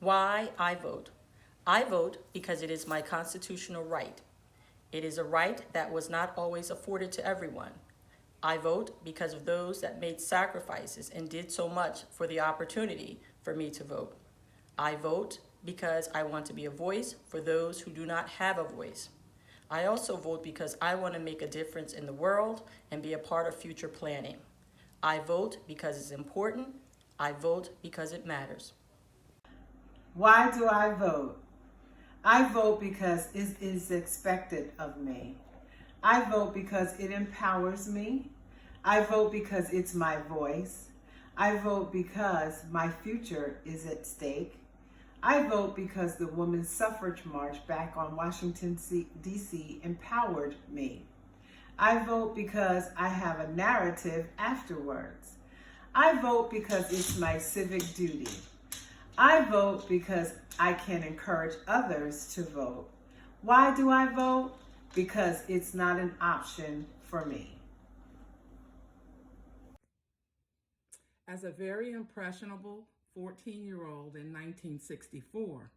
Why I vote. I vote because it is my constitutional right. It is a right that was not always afforded to everyone. I vote because of those that made sacrifices and did so much for the opportunity for me to vote. I vote because I want to be a voice for those who do not have a voice. I also vote because I want to make a difference in the world and be a part of future planning. I vote because it's important. I vote because it matters. Why do I vote? I vote because it is expected of me. I vote because it empowers me. I vote because it's my voice. I vote because my future is at stake. I vote because the Women's Suffrage March back on Washington, D.C. empowered me. I vote because I have a narrative afterwards. I vote because it's my civic duty. I vote because I can encourage others to vote. Why do I vote? Because it's not an option for me. As a very impressionable 14-year-old in 1964,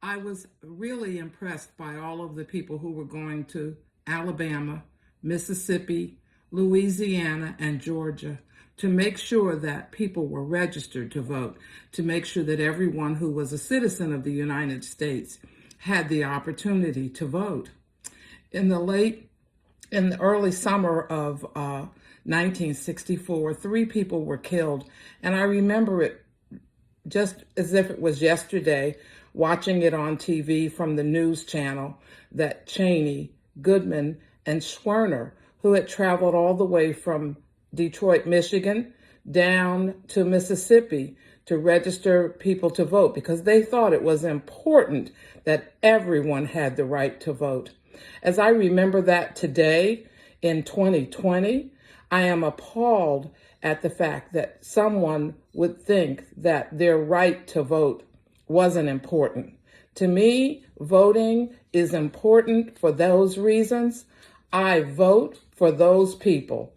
I was really impressed by all of the people who were going to Alabama, Mississippi, Louisiana, and Georgia to make sure that people were registered to vote, to make sure that everyone who was a citizen of the United States had the opportunity to vote. In the early summer of 1964, 3 people were killed, and I remember it just as if it was yesterday, watching it on TV from the news channel, that Cheney, Goodman, and Schwerner, who had traveled all the way from Detroit, Michigan, down to Mississippi to register people to vote because they thought it was important that everyone had the right to vote. As I remember that today in 2020, I am appalled at the fact that someone would think that their right to vote wasn't important. To me, voting is important for those reasons. I vote for those people,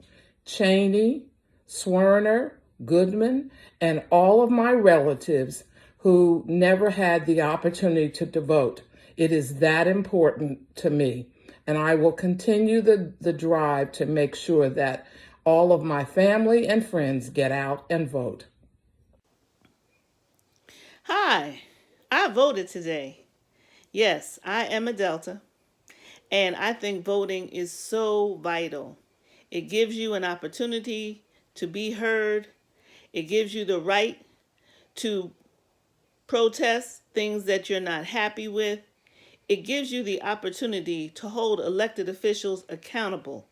Cheney, Schwerner, Goodman, and all of my relatives who never had the opportunity to vote. It is that important to me. And I will continue the drive to make sure that all of my family and friends get out and vote. Hi, I voted today. Yes, I am a Delta, and I think voting is so vital. It gives you an opportunity to be heard, it gives you the right to protest things that you're not happy with, it gives you the opportunity to hold elected officials accountable.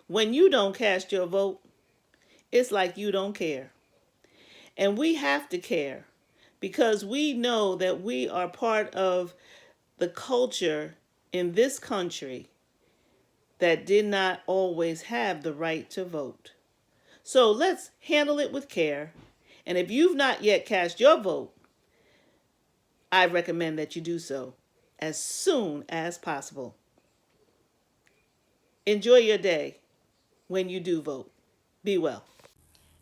When you don't cast your vote, it's like you don't care. And we have to care because we know that we are part of the culture in this country that did not always have the right to vote. So let's handle it with care. And if you've not yet cast your vote, I recommend that you do so as soon as possible. Enjoy your day when you do vote. Be well.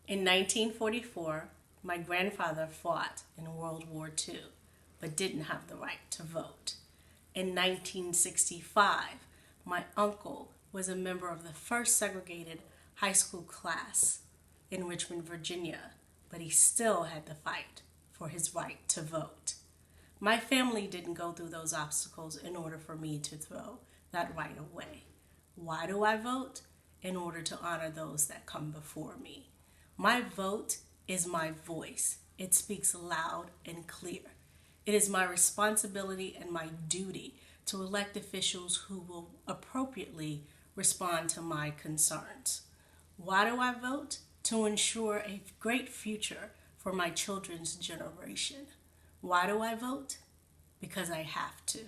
In 1944, my grandfather fought in World War II, but didn't have the right to vote. In 1965, my uncle was a member of the first segregated high school class in Richmond, Virginia, but he still had to fight for his right to vote. My family didn't go through those obstacles in order for me to throw that right away. Why do I vote? In order to honor those that come before me. My vote is my voice. It speaks loud and clear. It is my responsibility and my duty to elect officials who will appropriately respond to my concerns. Why do I vote? To ensure a great future for my children's generation. Why do I vote? Because I have to.